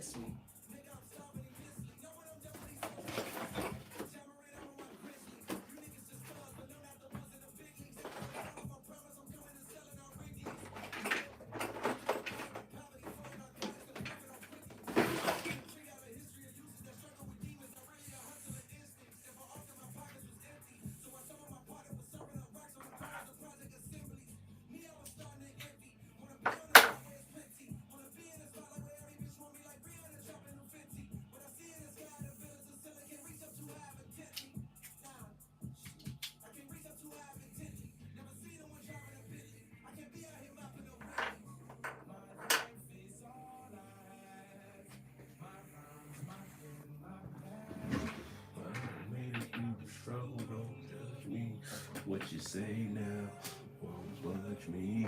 kiss me. I made it through the struggle, don't judge me. What you say now won't budge me.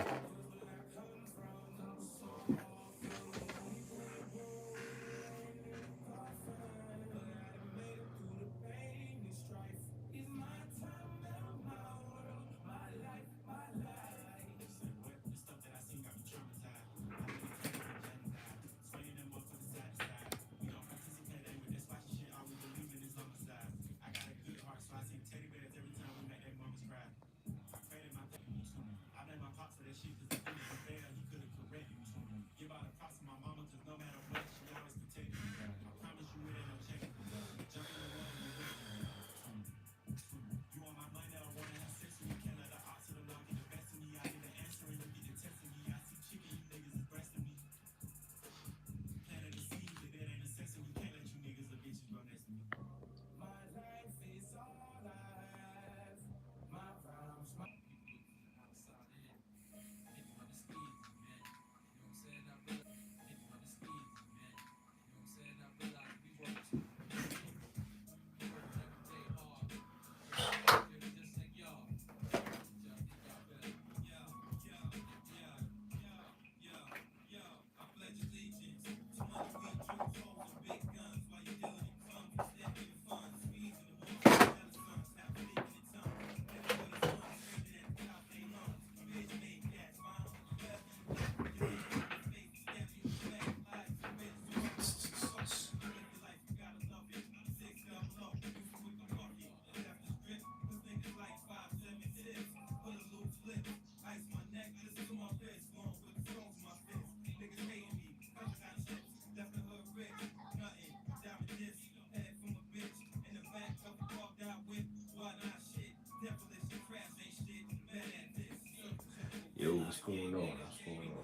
Yo, what's going on? What's going on?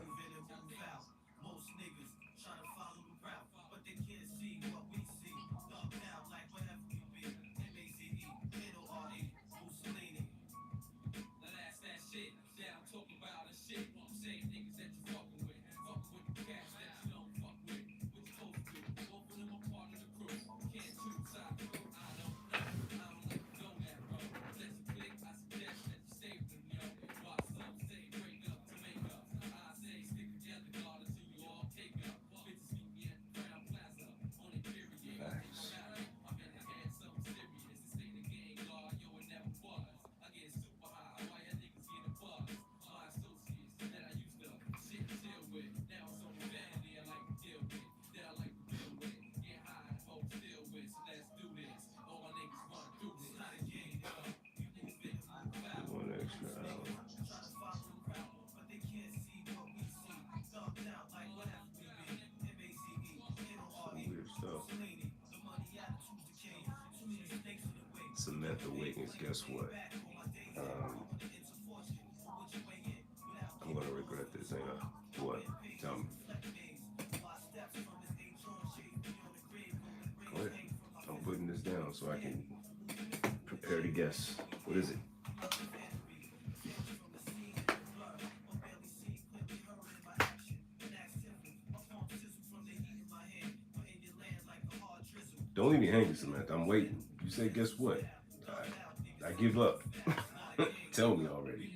Facts. One extra hour. Some weird stuff. Samantha Wiggins, guess what? Um, I'm gonna regret this, ain't I? What? Tell me. Go ahead. I'm putting this down so I can prepare to guess. What is it? Don't leave me hanging, Samantha. I'm waiting. You say, guess what? I give up. Tell me already.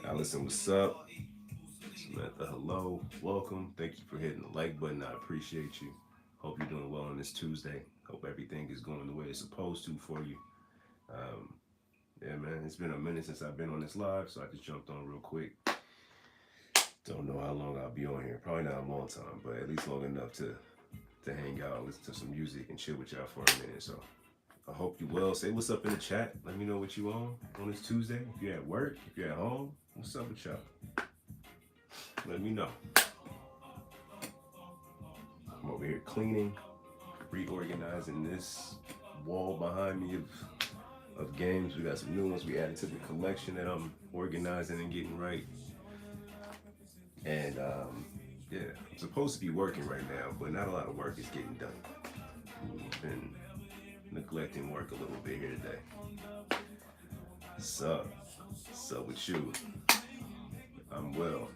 Allison, what's up? Samantha, hello. Welcome. Thank you for hitting the like button. I appreciate you. Hope you're doing well on this Tuesday. Hope everything is going the way it's supposed to for you. Um, Yeah, man, it's been a minute since I've been on this live, so I just jumped on real quick. Don't know how long I'll be on here. Probably not a long time, but at least long enough to hang out, listen to some music, and chill with y'all for a minute. So I hope you will. Say what's up in the chat. Let me know what you on this Tuesday. If you're at work, if you're at home, what's up with y'all? Let me know. I'm over here cleaning, reorganizing this wall behind me of games. We got some new ones we added to the collection that I'm organizing and getting right. And yeah, I'm supposed to be working right now, but not a lot of work is getting done. I've been neglecting work a little bit here today. Sup with you? I'm well.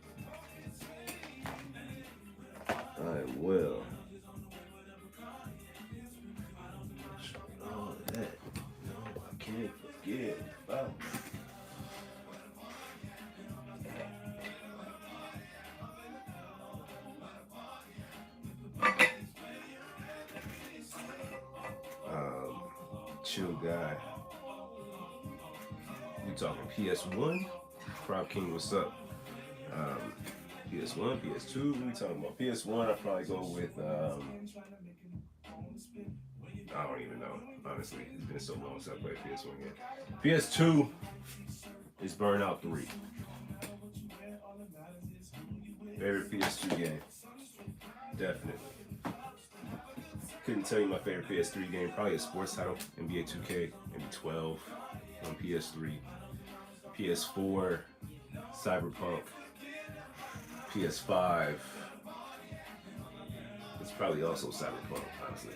I am well. All that. No, I can't forget about. Chill guy. We talking PS1? Prop King, what's up? PS1, PS2, we talking about PS1. I'd probably go with I don't even know, honestly. It's been so long since I played PS1 game. PS2 is Burnout 3. Favorite PS2 game? Definitely. Couldn't tell you my favorite PS3 game. Probably a sports title, NBA 2K, maybe 12 on PS3. PS4, Cyberpunk. PS5. It's probably also Cyberpunk, honestly.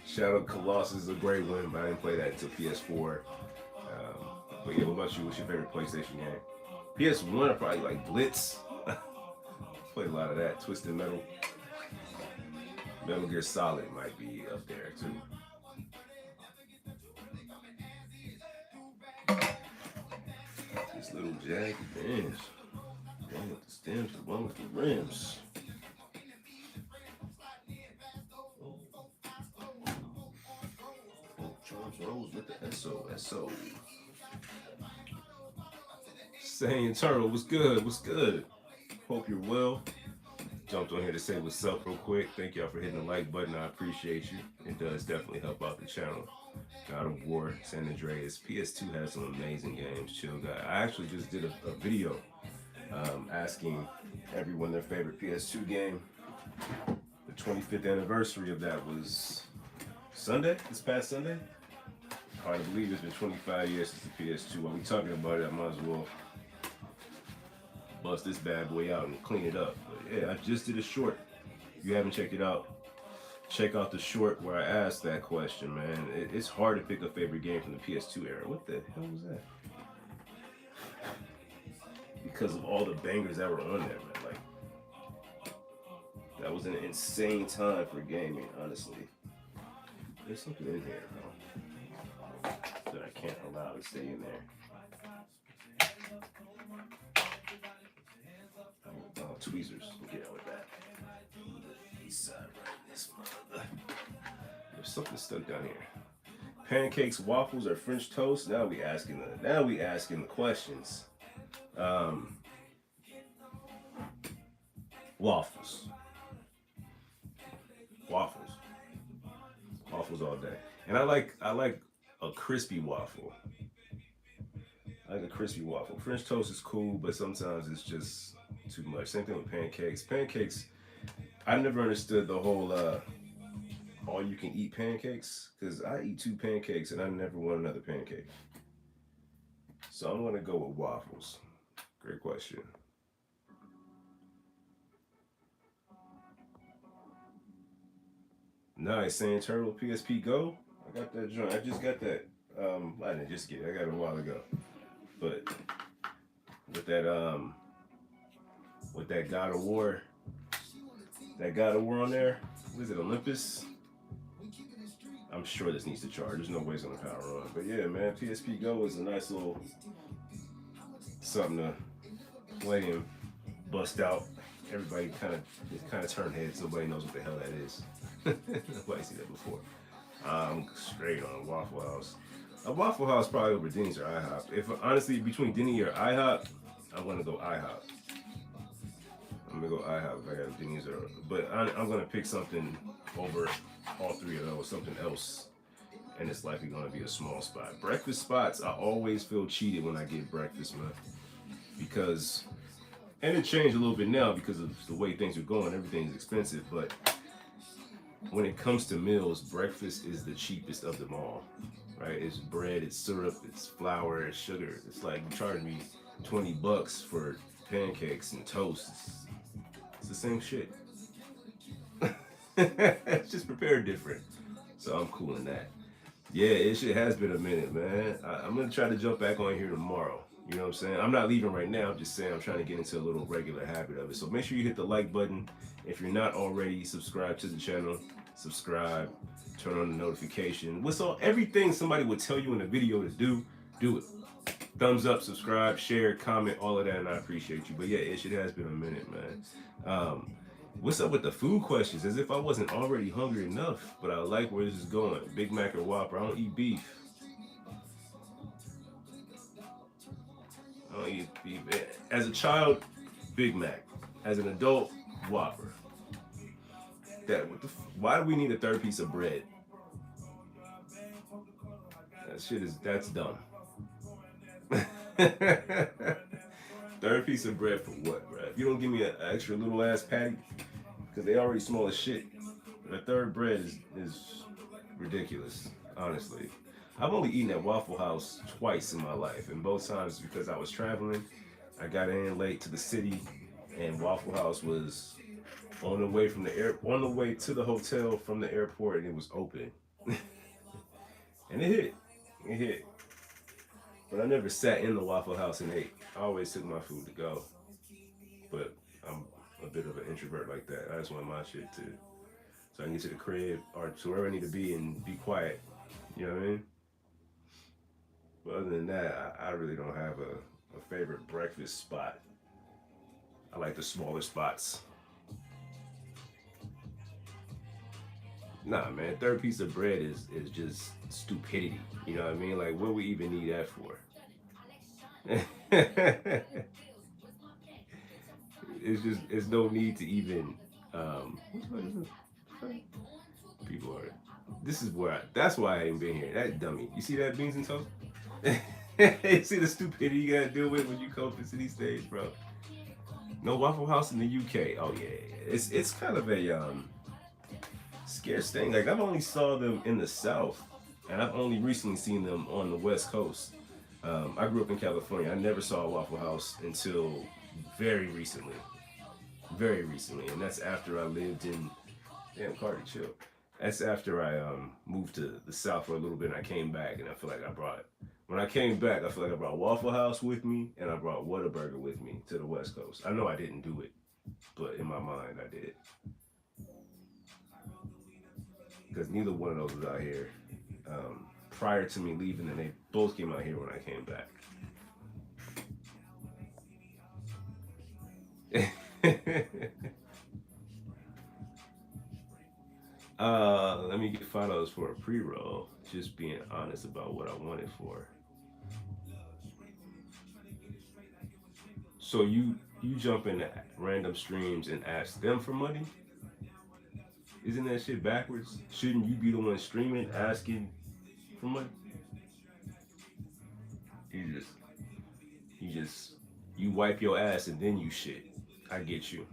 Shadow Colossus is a great one, but I didn't play that until PS4. But yeah, what about you? What's your favorite PlayStation game? PS1, I probably like Blitz. Played a lot of that. Twisted Metal. Metal Gear Solid might be up there too. This little jagged bench. One with the stems, the one with the rims. Oh, Charles Rose with the SO. Saying Turtle, what's good? What's good? Hope you're well. Jumped on here to say what's up real quick. Thank y'all for hitting the like button. I appreciate you. It does definitely help out the channel. God of War, San Andreas. PS2 has some amazing games. Chill guy. I actually just did a video asking everyone their favorite PS2 game. The 25th anniversary of that was Sunday, this past Sunday. Hard to believe it's been 25 years since the PS2. While we talking about it, I might as well bust this bad boy out and clean it up. But yeah, I just did a short. If you haven't checked it out, check out the short where I asked that question, man. It's hard to pick a favorite game from the PS2 era. What the hell was that? Because of all the bangers that were on there, man. Like, that was an insane time for gaming, honestly. There's something in here, though, that I can't allow to stay in there. Oh, tweezers. Get out with that. East side, right? This mother. There's something stuck down here. Pancakes, waffles, or French toast? Now we asking the questions. Waffles. Waffles all day. And I like a crispy waffle. I like a crispy waffle. French toast is cool, but sometimes it's just too much. Same thing with pancakes. Pancakes, I never understood the whole all you can eat pancakes, because I eat 2 pancakes and I never want another pancake. So I'm gonna go with waffles. Great question. Nice, saying Turtle PSP Go. I got that joint. I just got that. I didn't just get it. I got it a while ago. But with that God of War, on there, what is it, Olympus? I'm sure this needs to charge. There's no way it's gonna power on. But yeah, man, PSP Go is a nice little something to play and bust out. Everybody kind of turn heads. Nobody knows what the hell that is. Nobody's seen that before. I'm straight on Waffle House. A Waffle House probably over Denny's or IHOP. If honestly between Denny or IHOP, I'm gonna go IHOP. I'm gonna go IHOP if I got Denny's or. But I'm gonna pick something over all three of those. Something else, and it's likely gonna be a small spot. Breakfast spots, I always feel cheated when I get breakfast, man, because and it changed a little bit now because of the way things are going. Everything's expensive, but when it comes to meals, breakfast is the cheapest of them all, right? It's bread, it's syrup, it's flour, it's sugar. It's like you charge me $20 for pancakes and toast. It's the same shit. It's just prepared different. So I'm cool in that. Yeah, it shit has been a minute, man. I'm gonna try to jump back on here tomorrow. You know what I'm saying? I'm not leaving right now. I'm just saying I'm trying to get into a little regular habit of it. So make sure you hit the like button. If you're not already, subscribe to the channel. Subscribe. Turn on the notification. What's all everything somebody would tell you in a video to do? Do it. Thumbs up, subscribe, share, comment, all of that, and I appreciate you. But yeah, it shit has been a minute, man. What's up with the food questions? As if I wasn't already hungry enough, but I like where this is going. Big Mac or Whopper? I don't eat beef. I don't eat beef. As a child, Big Mac. As an adult, Whopper. Why do we need a third piece of bread? That's dumb. Third piece of bread for what, bro? If you don't give me an extra little ass patty, because they already small as shit. The third bread is ridiculous, honestly. I've only eaten at Waffle House twice in my life, and both times because I was traveling. I got in late to the city, and Waffle House was on the way on the way to the hotel from the airport, and it was open, and it hit. But I never sat in the Waffle House and ate. I always took my food to go, but I'm a bit of an introvert like that. I just want my shit to, so I can get to the crib or to wherever I need to be and be quiet. You know what I mean? But other than that, I really don't have a favorite breakfast spot. I like the smaller spots. Nah, man, third piece of bread is just stupidity. You know what I mean? Like, what we even need that for? It's no need to even. People are. This is where that's why I ain't been here. That dummy. You see that beans and toast? You see the stupidity you gotta deal with when you come to city stage, bro. No Waffle House in the UK. Oh yeah, it's kind of a scarce thing. Like I've only saw them in the South, and I've only recently seen them on the West Coast. I grew up in California. I never saw a Waffle House until very recently. Very recently, and that's after I lived in. Damn, Cardi, chill. That's after I moved to the South for a little bit, and I came back, and I feel like I brought. When I came back, I feel like I brought Waffle House with me, and I brought Whataburger with me to the West Coast. I know I didn't do it, but in my mind, I did. Because neither one of those was out here prior to me leaving, and they both came out here when I came back. Let me get $5 for a pre-roll. Just being honest about what I want it for. So you jump into random streams and ask them for money? Isn't that shit backwards? Shouldn't you be the one streaming asking for money? You just you just you wipe your ass and then you shit. I get you.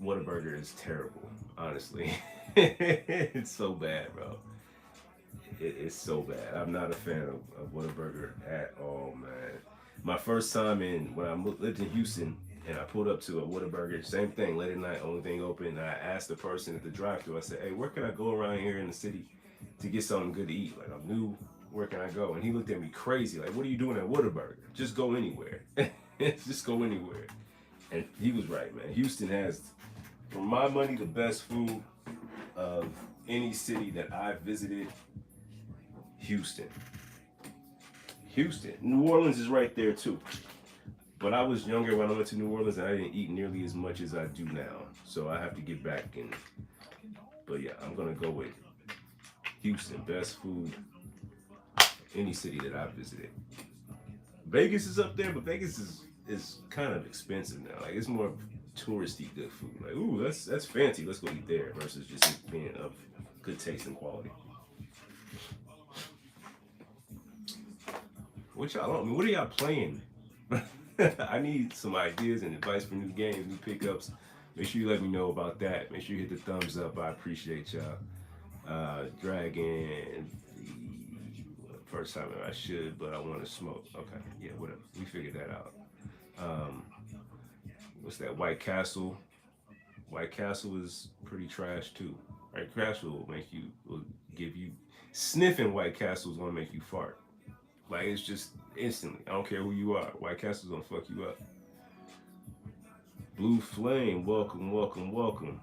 Whataburger is terrible, honestly. It's so bad, bro. It's so bad. I'm not a fan of Whataburger at all, man. My first time when I lived in Houston, and I pulled up to a Whataburger, same thing, late at night, only thing open. And I asked the person at the drive-thru, I said, "Hey, where can I go around here in the city to get something good to eat? Like I'm new, where can I go?" And he looked at me crazy, like, "What are you doing at Whataburger? Just go anywhere. Just go anywhere." And he was right, man. Houston has, for my money, the best food of any city that I've visited. Houston. New Orleans is right there too. But I was younger when I went to New Orleans and I didn't eat nearly as much as I do now. So I have to get back in. But yeah, I'm gonna go with Houston, best food, any city that I've visited. Vegas is up there, but Vegas is kind of expensive now. Like it's more touristy good food. Like, ooh, that's fancy. Let's go eat there versus just it being of good taste and quality. What y'all? I mean, what are y'all playing? I need some ideas and advice for new games, new pickups. Make sure you let me know about that. Make sure you hit the thumbs up. I appreciate y'all. Dragon. First time I should, but I want to smoke. Okay, yeah, whatever. We figured that out. Um, what's that? White Castle. White Castle is pretty trash too. White Castle will give you sniffing. White Castle is gonna make you fart. Like it's just instantly. I don't care who you are. White Castle's gonna fuck you up. Blue Flame, welcome, welcome, welcome.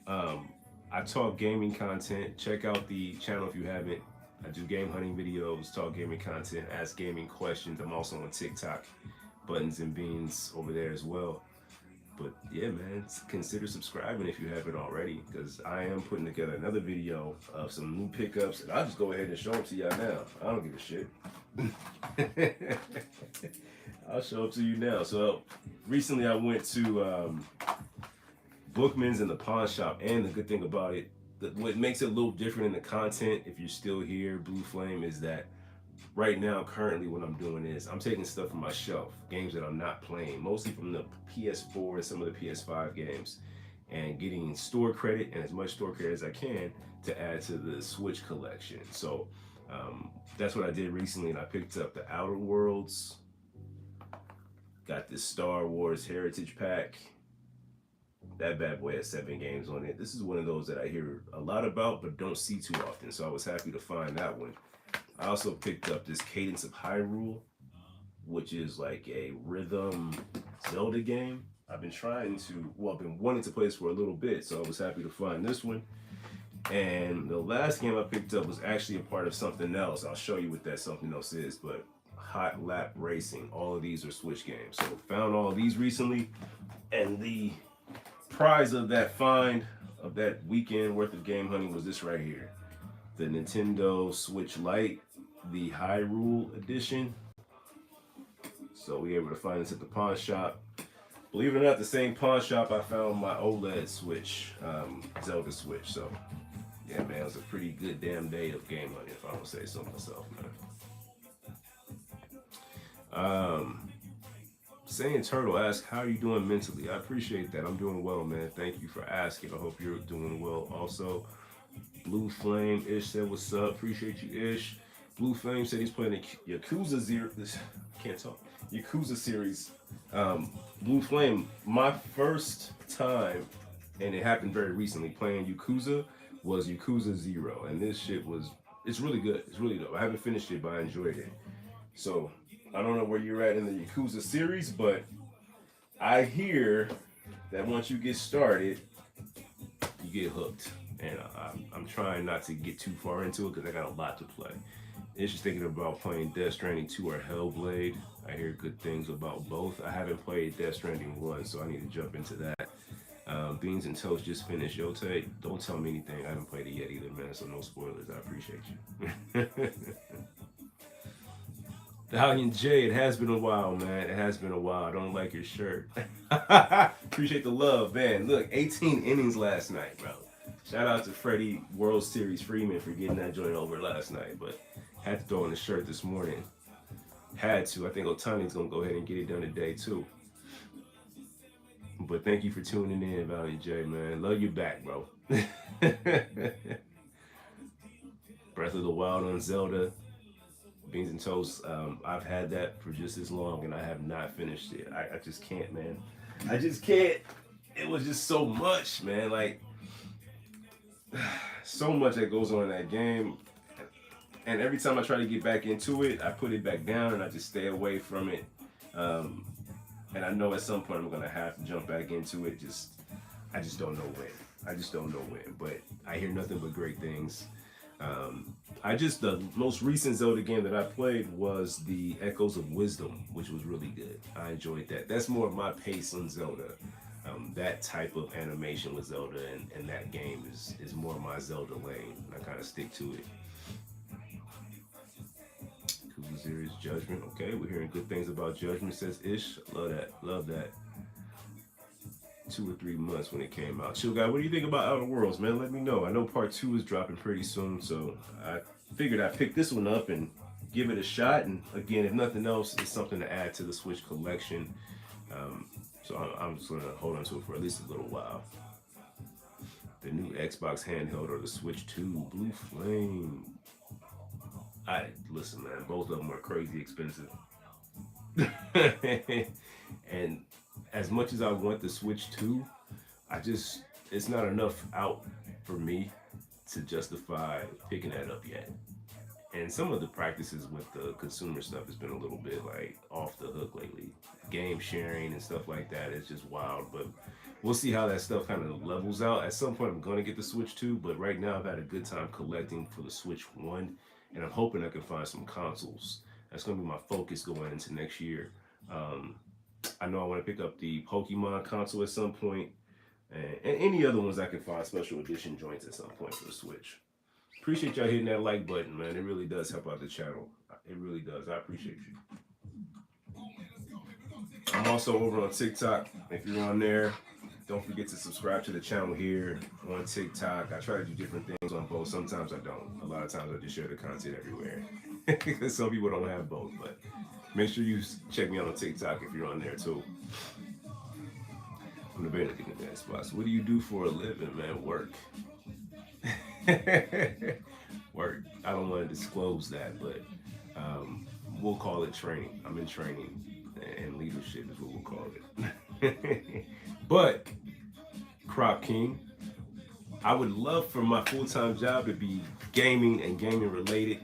Um, I talk gaming content. Check out the channel if you haven't. I do game hunting videos, talk gaming content, ask gaming questions. I'm also on TikTok, Buttonsnbeans over there as well. But yeah, man, consider subscribing if you haven't already, because I am putting together another video of some new pickups, and I'll just go ahead and show them to y'all now. I don't give a shit. I'll show it to you now. So recently I went to Bookman's in the pawn shop, and the good thing about it, what makes it a little different in the content, if you're still here, Blue Flame, is that right now, currently what I'm doing is I'm taking stuff from my shelf, games that I'm not playing, mostly from the PS4 and some of the PS5 games, and getting store credit and as much store credit as I can to add to the Switch collection. So that's what I did recently, and I picked up the Outer Worlds, got this Star Wars Heritage Pack. That bad boy has 7 games on it. This is one of those that I hear a lot about but don't see too often, so I was happy to find that one. I also picked up this Cadence of Hyrule, which is like a rhythm Zelda game. I've been wanting to play this for a little bit, so I was happy to find this one. And the last game I picked up was actually a part of something else. I'll show you what that something else is, but Hot Lap Racing. All of these are Switch games. So found all of these recently, and the prize of that find, of that weekend worth of game hunting, was this right here. The Nintendo Switch Lite, the Hyrule edition. So we were able to find this at the pawn shop. Believe it or not, the same pawn shop I found my OLED Switch, Zelda Switch. So yeah, man, it was a pretty good damn day of game hunting, if I don't say so myself, man. Saying Turtle asks, how are you doing mentally? I appreciate that. I'm doing well, man. Thank you for asking. I hope you're doing well also. Blue Flame, Ish said, what's up? Appreciate you, Ish. Blue Flame said he's playing the Yakuza Zero. Can't talk. Yakuza series. Blue Flame, my first time, and it happened very recently, playing Yakuza was Yakuza 0. And this shit it's really good. It's really dope. I haven't finished it, but I enjoyed it. So I don't know where you're at in the Yakuza series, but I hear that once you get started, you get hooked. And I'm trying not to get too far into it because I got a lot to play. It's just thinking about playing Death Stranding 2 or Hellblade. I hear good things about both. I haven't played Death Stranding 1, so I need to jump into that. Beans and Toast just finished Yote. Don't tell me anything. I haven't played it yet either, man, so no spoilers. I appreciate you. Valiant J, it has been a while, man. It has been a while. I don't like your shirt. Appreciate the love, man. Look, 18 innings last night, bro. Shout out to Freddie World Series Freeman for getting that joint over last night, but had to throw in the shirt this morning. Had to. I think Otani's going to go ahead and get it done today, too. But thank you for tuning in, Valiant J, man. Love you back, bro. Breath of the Wild on Zelda. Beans and Toast, I've had that for just as long, and I have not finished it. I just can't, man. I just can't. It was just so much, man. Like, so much that goes on in that game. And every time I try to get back into it, I put it back down and I just stay away from it. And I know at some point I'm gonna have to jump back into it. I just don't know when. I just don't know when. But I hear nothing but great things. The most recent Zelda game that I played was the Echoes of Wisdom, which was really good. I enjoyed that. That's more of my pace on Zelda. That type of animation with Zelda and that game is more my Zelda lane. I kind of stick to it. Series Judgment. Okay, we're hearing good things about Judgment, says Ish. Love that. Love that. 2 or 3 months when it came out. Chill guy, what do you think about Outer Worlds, man? Let me know. I know part 2 is dropping pretty soon, so I figured I'd pick this one up and give it a shot. And again, if nothing else, it's something to add to the Switch collection. So I'm just gonna hold on to it for at least a little while. The new Xbox handheld or the Switch 2 Blue Flame. I listen, man. Both of them are crazy expensive, and as much as I want the Switch 2, it's not enough out for me to justify picking that up yet. And some of the practices with the consumer stuff has been a little bit like off the hook lately. Game sharing and stuff like that is just wild. But we'll see how that stuff kind of levels out. At some point, I'm going to get the Switch 2, but right now I've had a good time collecting for the Switch 1, and I'm hoping I can find some consoles. That's going to be my focus going into next year. I know I want to pick up the Pokemon console at some point, and any other ones I can find special edition joints at some point for the Switch. Appreciate y'all hitting that like button, man. It really does help out the channel. It really does. I appreciate you. I'm also over on TikTok. If you're on there, don't forget to subscribe to the channel here on TikTok. I try to do different things on both. Sometimes I don't. A lot of times I just share the content everywhere. Some people don't have both, but make sure you check me out on TikTok if you're on there too. I'm debating getting in that spot. So what do you do for a living, man? Work. Work. I don't want to disclose that, but we'll call it training. I'm in training, and leadership is what we'll call it. But Crop King, I would love for my full-time job to be gaming and gaming related,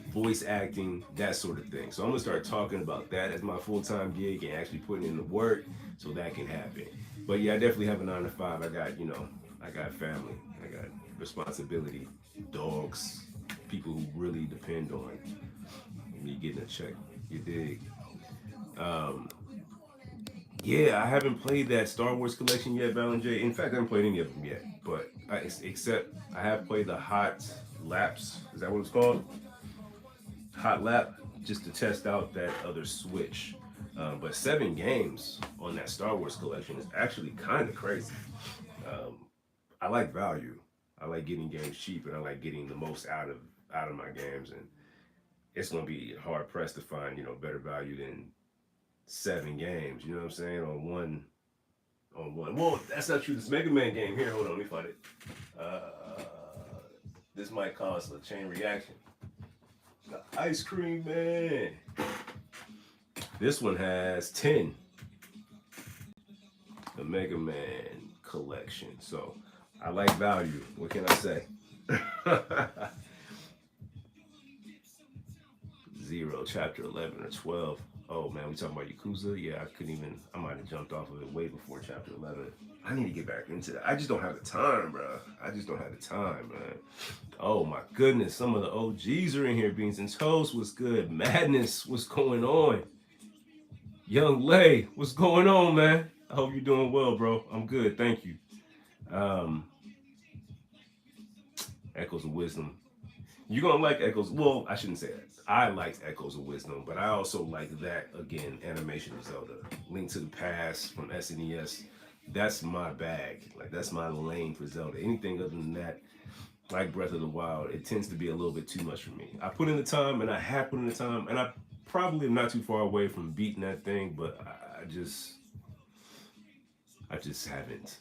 voice acting, that sort of thing. So I'm gonna start talking about that as my full-time gig and actually putting in the work so that can happen. But yeah, I definitely have a 9 to 5. I got family, I got responsibility, dogs, people who really depend on me getting a check. You dig? Yeah, I haven't played that Star Wars collection yet, Valen J. In fact, I haven't played any of them yet. But except I have played the Hot Laps. Is that what it's called? Hot Lap, just to test out that other Switch. But 7 games on that Star Wars collection is actually kind of crazy. I like value. I like getting games cheap, and I like getting the most out of my games. And it's gonna be hard pressed to find better value than 7 games. You know what I'm saying? On one. Well, that's not true. This Mega Man game here. Hold on, let me find it. This might cause a chain reaction. The Ice Cream Man. This one has 10. The Mega Man collection. So I like value. What can I say? 0, chapter 11 or 12. Oh man, we talking about Yakuza? Yeah, I might have jumped off of it way before chapter 11. I need to get back into that. I just don't have the time, bro. I just don't have the time, man. Oh my goodness, some of the OGs are in here. Beans and Toast, what's good? Madness, what's going on? Young Lay, what's going on, man? I hope you're doing well, bro. I'm good, thank you. Echoes of Wisdom. You're gonna like Echoes. Well, I shouldn't say that. I liked Echoes of Wisdom, but I also like that again. Animation of Zelda, Link to the Past from SNES. That's my bag. Like that's my lane for Zelda. Anything other than that, like Breath of the Wild, it tends to be a little bit too much for me. I put in the time, and I have put in the time, and I probably am not too far away from beating that thing, but I just haven't.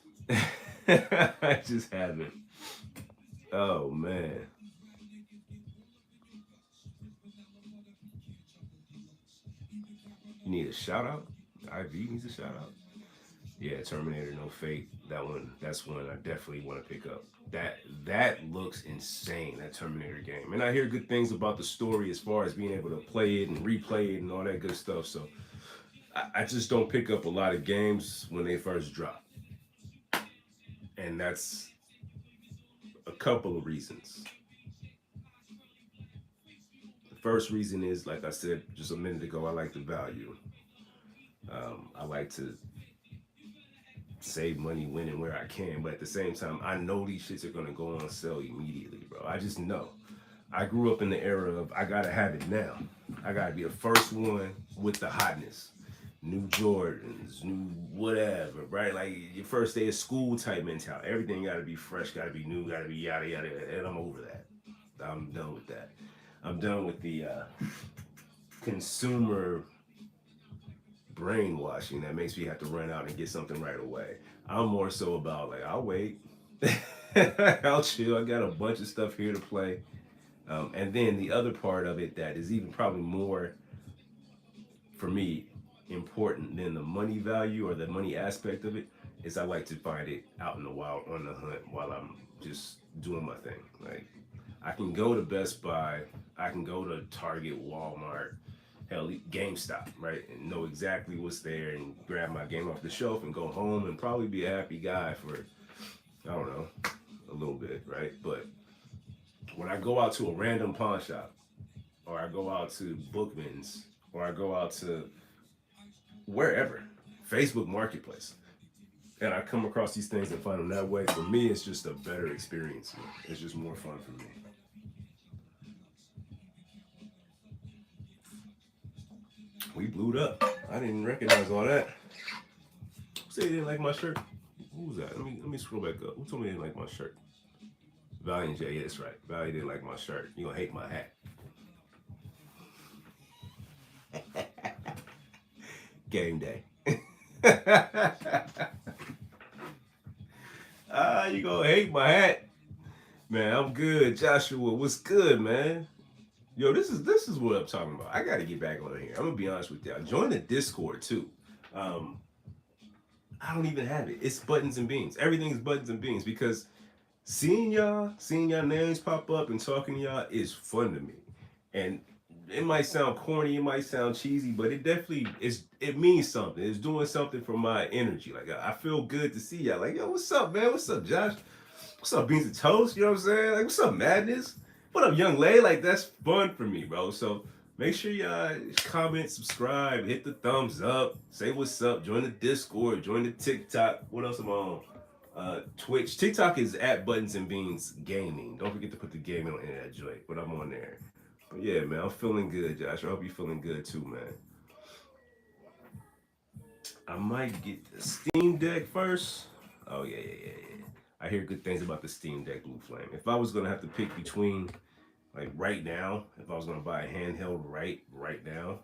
I just haven't. Oh man. You need a shout out? IV needs a shout out. Yeah, Terminator No Fate. That's one I definitely want to pick up. That looks insane, that Terminator game. And I hear good things about the story as far as being able to play it and replay it and all that good stuff. So I just don't pick up a lot of games when they first drop. And that's a couple of reasons. The first reason is, like I said just a minute ago, I like the value. I like to save money when and where I can, but at the same time, I know these shits are gonna go on sale immediately, bro. I just know. I grew up in the era of I gotta have it now. I gotta be the first one with the hotness. New Jordans, new whatever, right? Like your first day of school type mentality. Everything gotta be fresh, gotta be new, gotta be yada yada. And I'm over that. I'm done with that. I'm done with the consumer brainwashing that makes me have to run out and get something right away. I'm more so about like I'll wait. I'll chill. I got a bunch of stuff here to play. And then the other part of it that is even probably more for me important than the money value or the money aspect of it is I like to find it out in the wild on the hunt while I'm just doing my thing. Like I can go to Best Buy, I can go to Target, Walmart, hell, GameStop, right, and know exactly what's there and grab my game off the shelf and go home and probably be a happy guy for I don't know a little bit, right? But when I go out to a random pawn shop, or I go out to Bookman's, or I go out to wherever, Facebook Marketplace, and I come across these things and find them that way, for me, it's just a better experience. It's just more fun for me. We blew up. I didn't recognize all that. Who said they didn't like my shirt? Who was that? Let me scroll back up. Who told me they didn't like my shirt? Valiant J, yeah, that's right. Valiant didn't like my shirt. You gonna hate my hat. Game day. You gonna hate my hat. Man, I'm good. Joshua, what's good, man? Yo, this is what I'm talking about. I gotta get back on here. I'm gonna be honest with y'all. Join the Discord too. I don't even have it. It's Buttons and Beans. Everything is Buttons and Beans because seeing y'all names pop up and talking to y'all is fun to me. And it might sound corny, it might sound cheesy, but it definitely is. It means something. It's doing something for my energy. Like I feel good to see y'all. Like, yo, what's up, man? What's up, Josh? What's up, Beans and Toast? You know what I'm saying? Like, what's up, Madness? What up, Young Lay? Like, that's fun for me, bro. So make sure y'all comment, subscribe, hit the thumbs up, say what's up, join the Discord, join the TikTok. What else am I on? Twitch. TikTok is at Buttons and Beans Gaming. Don't forget to put the gaming on that joint, but I'm on there. But yeah, man, I'm feeling good, Josh. I hope you're feeling good too, man. I might get the Steam Deck first. Oh yeah. I hear good things about the Steam Deck Blue Flame. If I was gonna have to pick between, like right now, if I was gonna buy a handheld right now,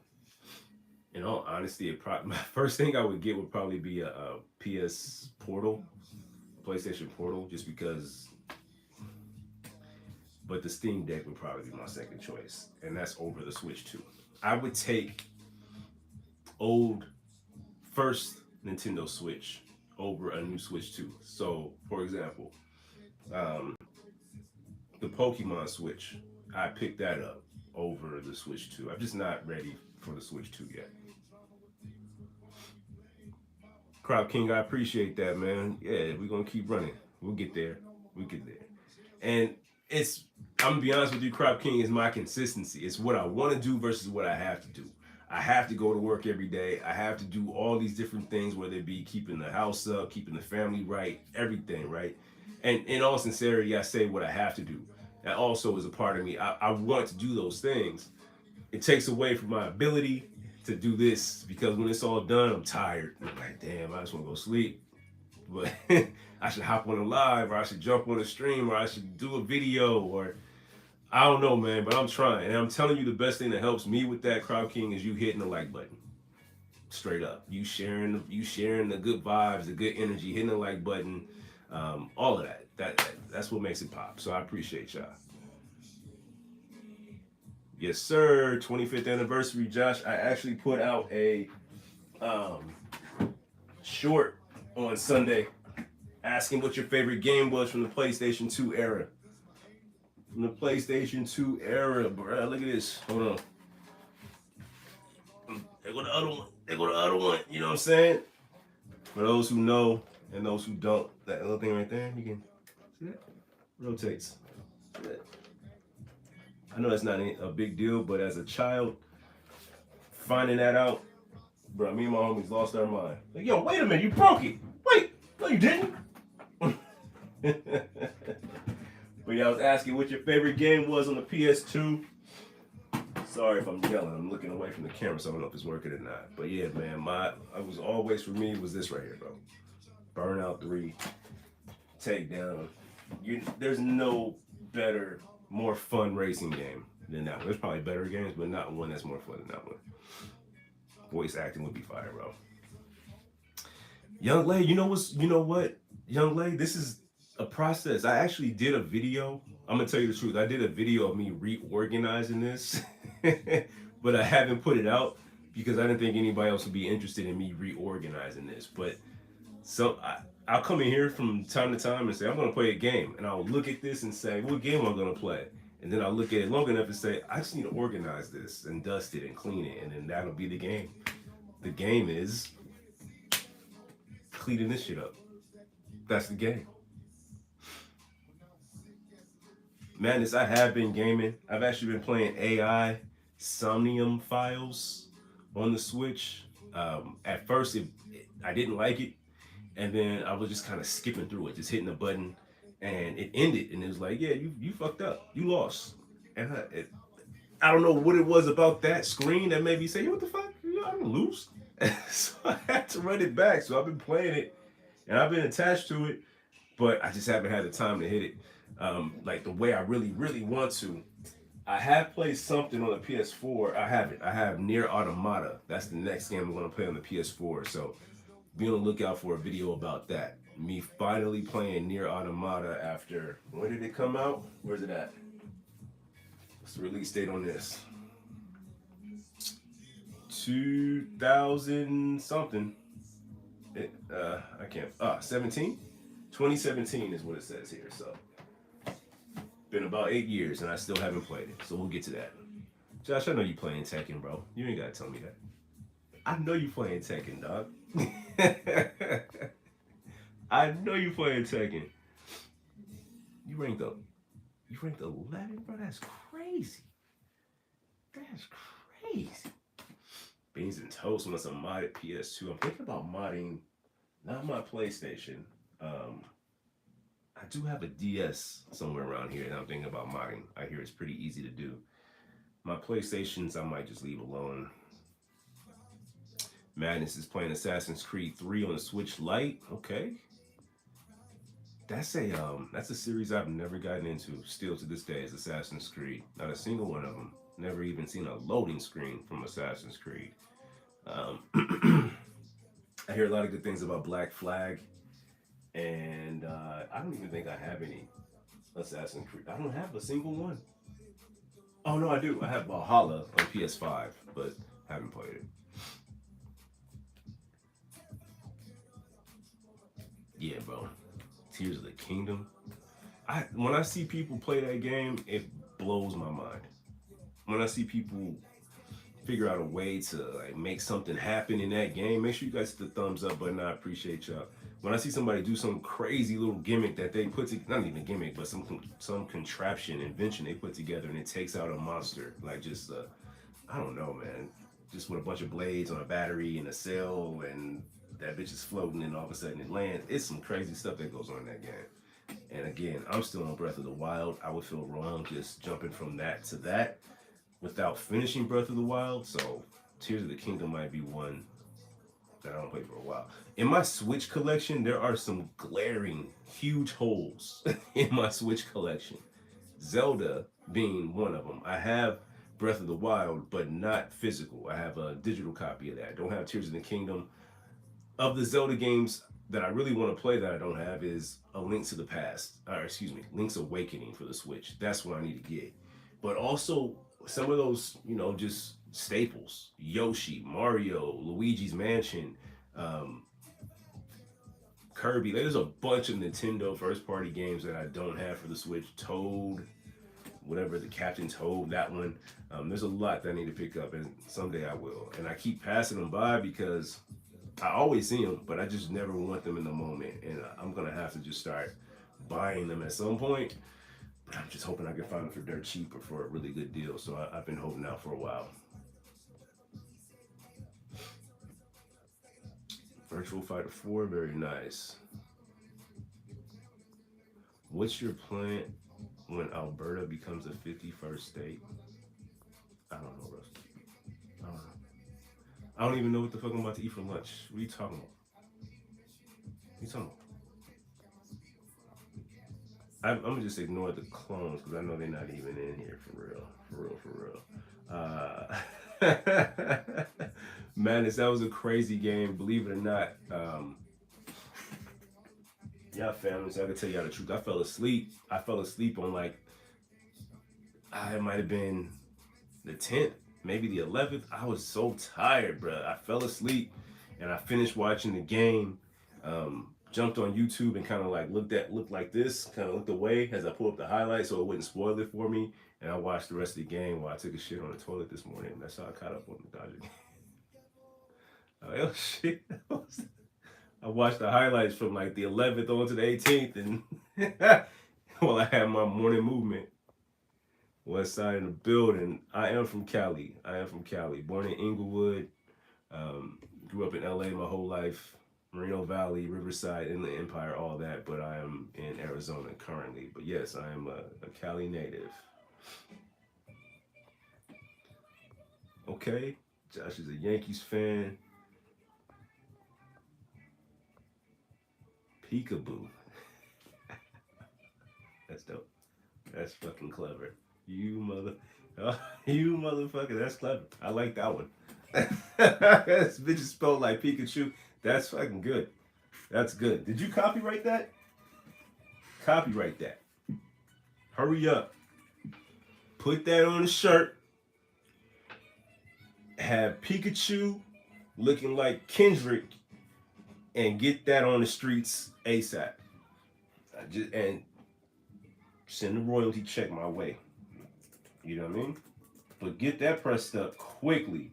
in all honesty, my first thing I would get would probably be a PS Portal, PlayStation Portal, just because. But the Steam Deck would probably be my second choice, and that's over the Switch 2. I would take old first Nintendo Switch over a new Switch 2. So, for example, the Pokemon Switch, I picked that up over the Switch 2. I'm just not ready for the Switch 2 yet. Crop King, I appreciate that, man. Yeah, we're going to keep running. We'll get there. And I'm gonna be honest with you, Crop King, is my consistency. It's what I want to do versus what I have to do. I have to go to work every day. I have to do all these different things, whether it be keeping the house up, keeping the family right, everything, right? And in all sincerity, I say what I have to do. That also is a part of me. I want to do those things. It takes away from my ability to do this because when it's all done, I'm tired. I'm like, damn, I just want to go sleep. But I should hop on a live, or I should jump on a stream, or I should do a video, or I don't know, man, but I'm trying. And I'm telling you, the best thing that helps me with that, Crowd King, is you hitting the like button. Straight up. You sharing the good vibes, the good energy, hitting the like button, all of that. That's what makes it pop. So I appreciate y'all. Yes, sir. 25th anniversary, Josh. I actually put out a short on Sunday asking what your favorite game was from the PlayStation 2 era. From the PlayStation 2 era, bro. Look at this. Hold on. There go the other one. You know what I'm saying? For those who know and those who don't, that little thing right there, you can see that? Rotates. See that? I know that's not a big deal, but as a child, finding that out, bro, me and my homies lost our mind. Like, yo, wait a minute, you broke it. Wait, no, you didn't. But yeah, I was asking what your favorite game was on the PS2. Sorry if I'm yelling. I'm looking away from the camera, so I don't know if it's working or not. But yeah, man, it was always for me was this right here, bro. Burnout 3, Takedown. There's no better, more fun racing game than that one. There's probably better games, but not one that's more fun than that one. Voice acting would be fire, bro. Young Lay, you know what? Young Lay, this is a process. I actually did a video. I'm gonna tell you the truth. I did a video of me reorganizing this, but I haven't put it out because I didn't think anybody else would be interested in me reorganizing this. But I'll come in here from time to time and say I'm gonna play a game, and I'll look at this and say what game am I gonna play, and then I'll look at it long enough and say I just need to organize this and dust it and clean it, and then that'll be the game. The game is cleaning this shit up. That's the game. Madness, I have been gaming. I've actually been playing AI Somnium Files on the Switch. At first, I didn't like it, and then I was just kind of skipping through it, just hitting the button, and it ended, and it was like, yeah, you fucked up, you lost, and I don't know what it was about that screen that made me say, what the fuck, I didn't lose, so I had to run it back. So I've been playing it, and I've been attached to it, but I just haven't had the time to hit it like the way I really, really want to. I have played something on the PS4. I haven't. I have Near Automata. That's the next game I'm going to play on the PS4. So be on the lookout for a video about that. Me finally playing Near Automata after, when did it come out? Where's it at? What's the release date on this? 2000 something. I can't. 17? 2017 is what it says here. So been about 8 years and I still haven't played it. So we'll get to that. Josh, I know you playing Tekken, bro. You ain't gotta tell me that. I know you playing Tekken, dog. I know you playing Tekken. You ranked up. You ranked 11, bro. That's crazy. That's crazy. Beans and toast wants a modded PS2. I'm thinking about modding, not my PlayStation. I do have a DS somewhere around here that I'm thinking about modding. I hear it's pretty easy to do. My PlayStations, I might just leave alone. Madness is playing Assassin's Creed 3 on the Switch Lite. Okay. That's a series I've never gotten into. Still to this day is Assassin's Creed. Not a single one of them. Never even seen a loading screen from Assassin's Creed. I hear a lot of good things about Black Flag, and I don't even think I have any Assassin's Creed. I don't have a single one. Oh no, I do. I have Valhalla on PS5, but haven't played it. Yeah, bro. Tears of the Kingdom. When I see people play that game, it blows my mind. When I see people figure out a way to like make something happen in that game, make sure you guys hit the thumbs up button. I appreciate y'all. When I see somebody do some crazy little gimmick that they put together, not even a gimmick, but some contraption, invention they put together, and it takes out a monster, like just I don't know, man, just with a bunch of blades on a battery and a sail, and that bitch is floating, and all of a sudden it lands. It's some crazy stuff that goes on in that game. And again, I'm still on Breath of the Wild. I would feel wrong just jumping from that to that without finishing Breath of the Wild. So Tears of the Kingdom might be one that I don't play for a while. In my Switch collection, there are some glaring, huge holes in my Switch collection. Zelda being one of them. I have Breath of the Wild, but not physical. I have a digital copy of that. I don't have Tears of the Kingdom. Of the Zelda games that I really want to play that I don't have is A Link to the Past, or excuse me, Link's Awakening for the Switch. That's what I need to get. But also some of those, just staples: Yoshi, Mario, Luigi's Mansion, Kirby. There's a bunch of Nintendo first-party games that I don't have for the Switch. Toad, whatever, the Captain Toad, that one. There's a lot that I need to pick up, and someday I will. And I keep passing them by because I always see them, but I just never want them in the moment. And I'm going to have to just start buying them at some point. But I'm just hoping I can find them for dirt cheap or for a really good deal. So I've been holding out for a while. Virtual Fighter 4, very nice. What's your plan? when Alberta becomes a 51st state. I don't know, Russ. I don't know. I don't even know what the fuck I'm about to eat for lunch. What are you talking about? What are you talking about? I'm gonna just ignore the clones because I know they're not even in here for real, for real, for real. Madness, that was a crazy game. Believe it or not, yeah, family. So I can tell y'all the truth. I fell asleep. I fell asleep on like it might have been the 10th, maybe the 11th. I was so tired, bro. I fell asleep, and I finished watching the game. Jumped on YouTube and kind of like looked like this, kind of looked away as I pulled up the highlights so it wouldn't spoil it for me. And I watched the rest of the game while I took a shit on the toilet this morning. That's how I caught up on the Dodger game. Oh shit! I watched the highlights from like the 11th on to the 18th, and while I had my morning movement. West side in the building. I am from Cali. I am from Cali. Born in Inglewood. Grew up in LA my whole life. Moreno Valley, Riverside, in the Empire, all that. But I am in Arizona currently. But yes, I am a Cali native. Okay. Josh is a Yankees fan. Peekaboo. That's dope. That's fucking clever. You mother. Oh, you motherfucker. That's clever. I like that one. This bitch is spelled like Pikachu. That's fucking good. That's good. Did you copyright that? Copyright that. Hurry up. Put that on a shirt. Have Pikachu looking like Kendrick and get that on the streets ASAP. And send the royalty check my way. You know what I mean? But get that pressed up quickly.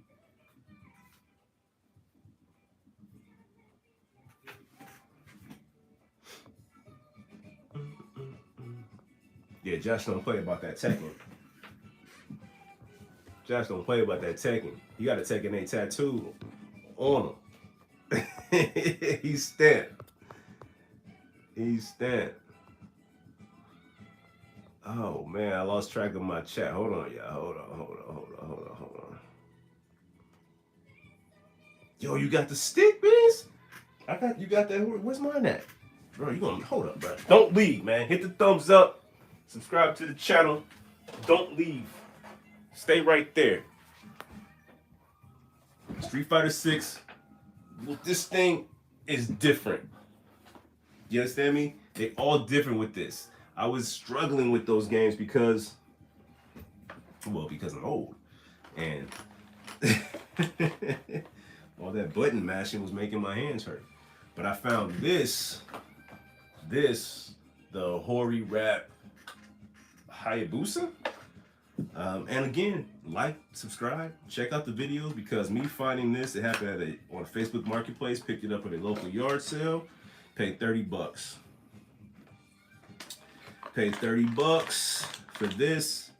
Yeah, Josh don't play about that Tekken. Josh don't play about that Tekken. He got a Tekken 8 tattoo on him. He's stamped. He's stamped. Oh man, I lost track of my chat. Hold on, y'all. Hold on. Yo, you got the stick, beans? You got that. Where's mine at? Bro, you gonna hold up, bro. Don't leave, man. Hit the thumbs up. Subscribe to the channel. Don't leave. Stay right there. Street Fighter 6. This thing is different. You understand me? They all different with this. I was struggling with those games because I'm old. And all that button mashing was making my hands hurt. But I found this, the Hori Rap Hayabusa. And again, like, subscribe, check out the videos because me finding this, it happened on a Facebook Marketplace, picked it up at a local yard sale, paid $30. Paid $30 for this.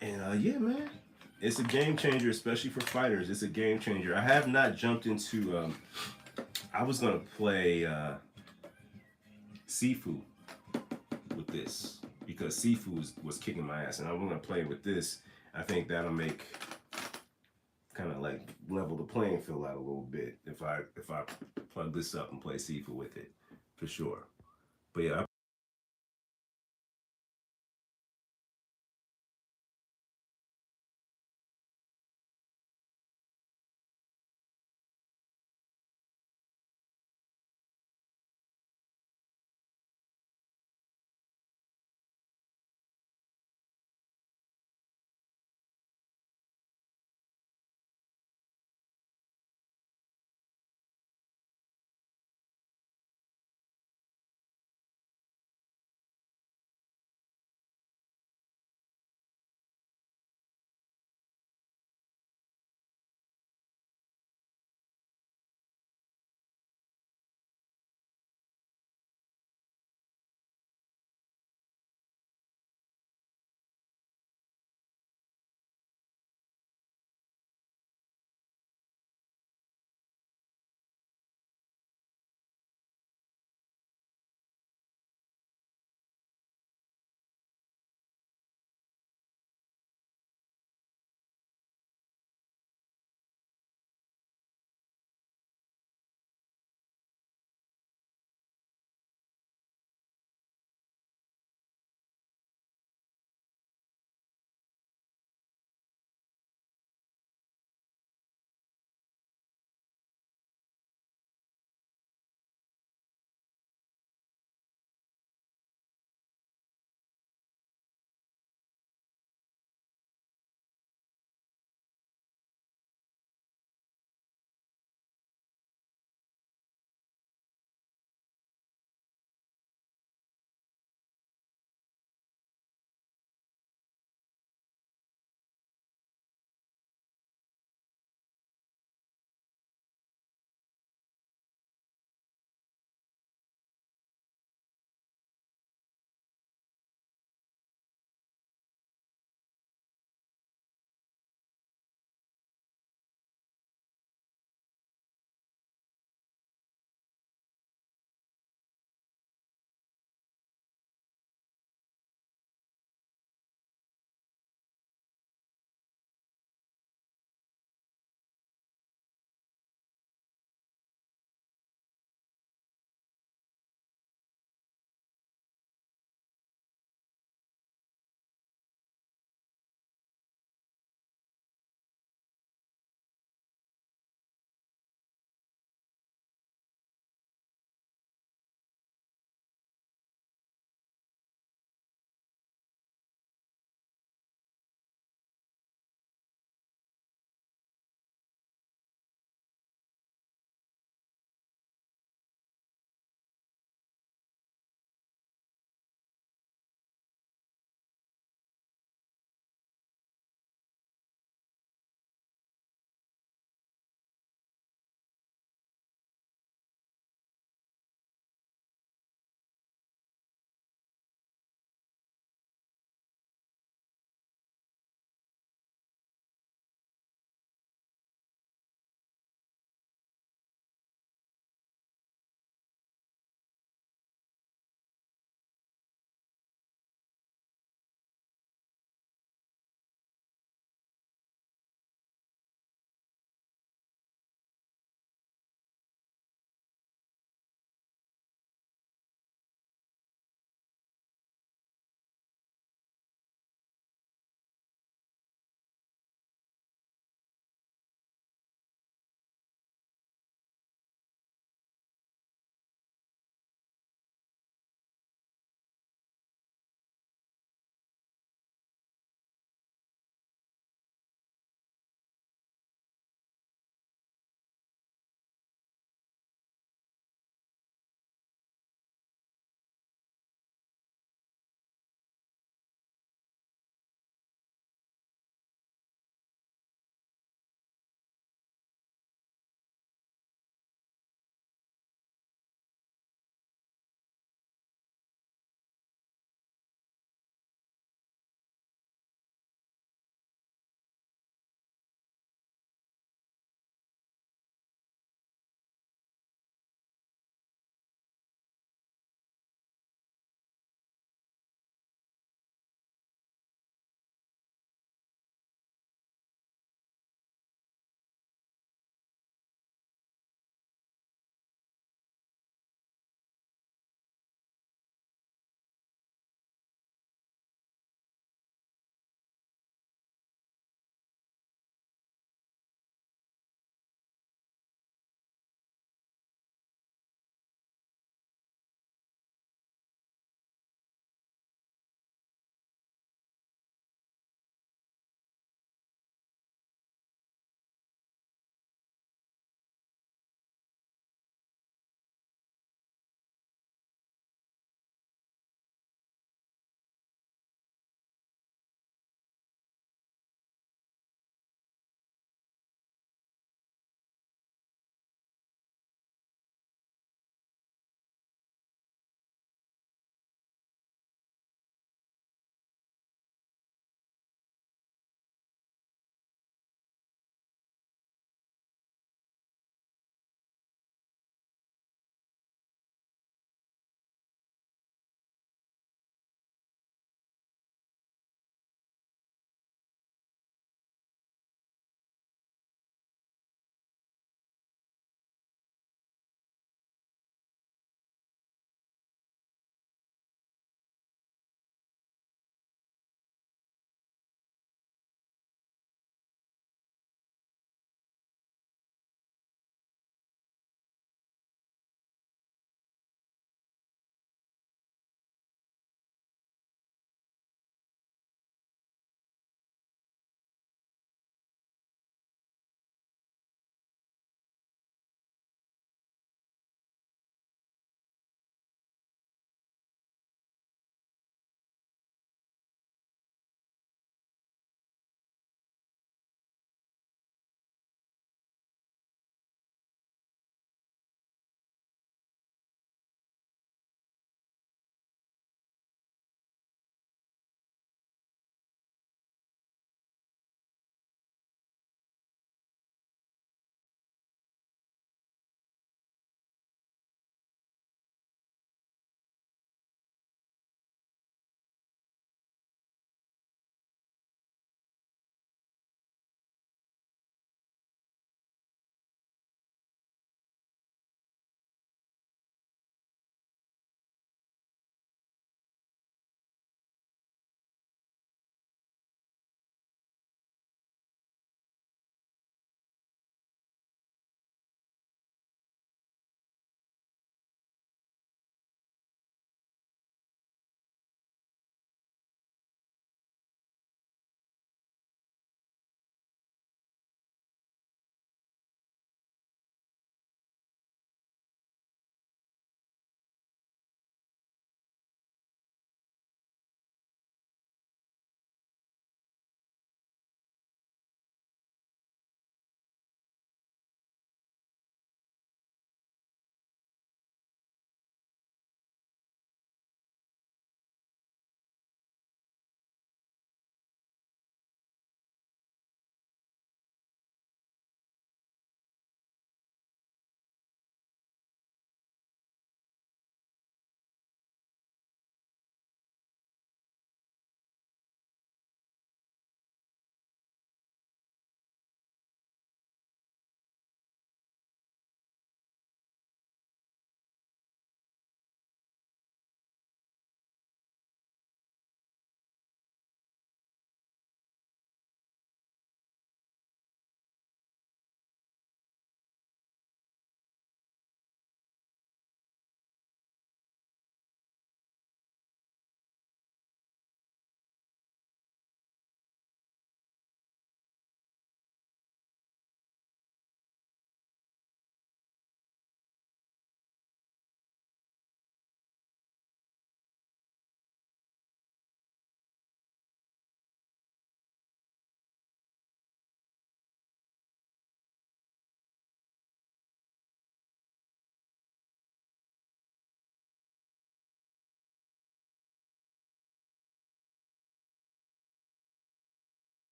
And yeah, man, it's a game changer, especially for fighters. It's a game changer. I have not jumped into, I was gonna play Sifu with this because Sifu was kicking my ass, and I'm gonna play with this. I think that'll make kind of like level the playing field out a little bit if I plug this up and play Sifu with it, for sure. But yeah.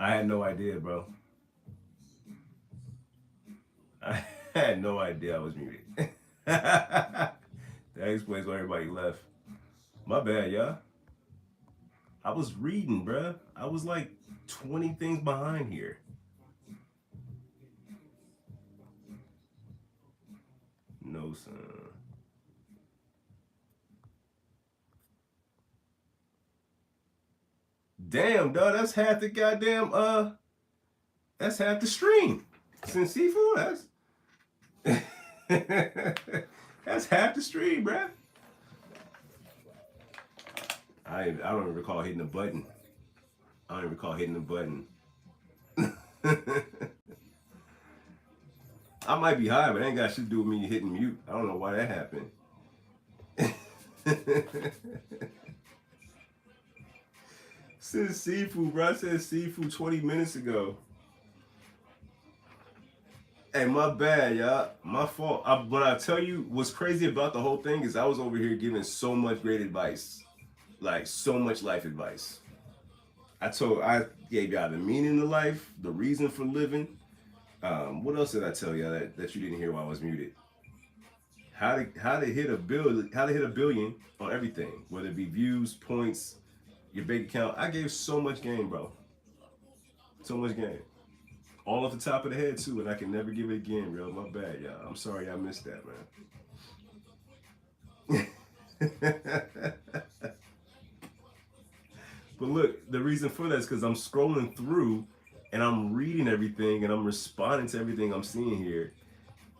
I had no idea, bro. I had no idea I was muted. That explains why everybody left. My bad, y'all. I was reading, bruh. I was like 20 things behind here. No, son. Damn, dog, that's half the goddamn, that's half the stream. Since seafood, that's half the stream, bruh. I don't even recall hitting the button. I don't even recall hitting the button. I might be high, but it ain't got shit to do with me hitting mute. I don't know why that happened. Since seafood, bro. I said seafood 20 minutes ago. Hey, my bad, y'all. My fault. When I tell you what's crazy about the whole thing is I was over here giving so much great advice. Like, so much life advice. I gave y'all the meaning of life, the reason for living. What else did I tell y'all that you didn't hear while I was muted? How to hit a billion on everything, whether it be views, points, your bank account. I gave so much game, bro. So much game. All off the top of the head too, and I can never give it again, real. My bad, y'all. I'm sorry I missed that, man. But look, the reason for that is because I'm scrolling through and I'm reading everything and I'm responding to everything I'm seeing here.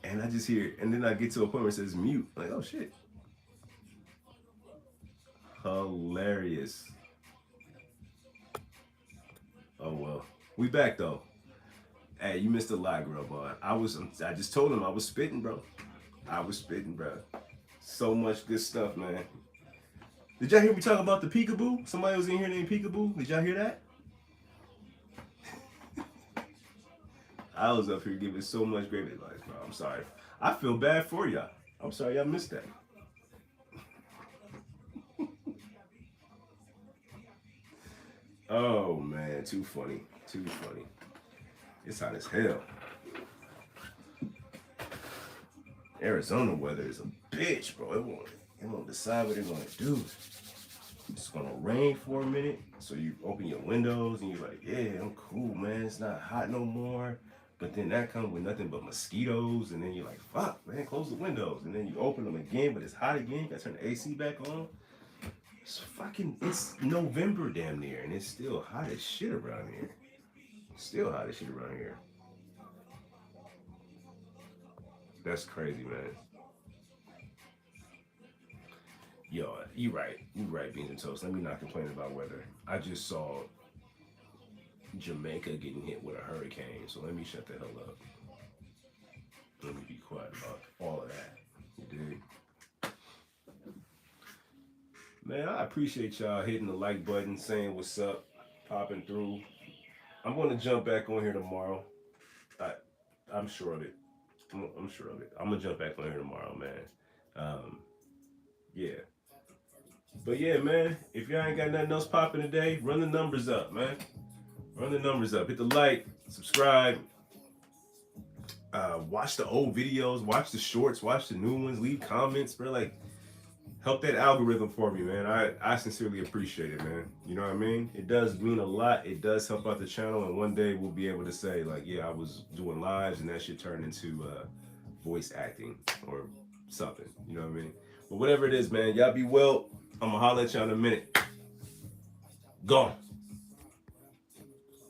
And I just hear, and then I get to a point where it says mute. Like, oh shit. Hilarious. Oh well. We back though. Hey, you missed a lot, girl, boy. I just told him I was spitting, bro. I was spitting, bro. So much good stuff, man. Did y'all hear me talk about the peekaboo? Somebody was in here named Peekaboo. Did y'all hear that? I was up here giving so much great advice, bro. I'm sorry. I feel bad for y'all. I'm sorry y'all missed that. Oh, man. Too funny. Too funny. It's hot as hell. Arizona weather is a bitch, bro. It won't decide what it's gonna do. It's gonna rain for a minute, so you open your windows and you're like, yeah, I'm cool, man. It's not hot no more. But then that comes with nothing but mosquitoes, and then you're like, fuck, man, close the windows. And then you open them again, but it's hot again. You gotta turn the AC back on. It's November damn near, and it's still hot as shit around here. Still hot as shit around here. That's crazy, man. Yo, you right. You right, Beans and Toast. Let me not complain about weather. I just saw Jamaica getting hit with a hurricane, so let me shut the hell up. Let me be quiet about all of that. You dig? Man, I appreciate y'all hitting the like button, saying what's up, popping through. I'm going to jump back on here tomorrow. I'm sure of it. I'm sure of it. I'm going to jump back on here tomorrow, man. Yeah. But yeah, man, if y'all ain't got nothing else popping today, run the numbers up, man. Run the numbers up. Hit the like, subscribe. Watch the old videos, watch the shorts, watch the new ones, leave comments, bro. Like, help that algorithm for me, man. I sincerely appreciate it, man. You know what I mean? It does mean a lot. It does help out the channel, and one day we'll be able to say, like, yeah, I was doing lives, and that shit turned into voice acting or something. You know what I mean? But whatever it is, man, y'all be well. I'm gonna holler at y'all in a minute. Gone.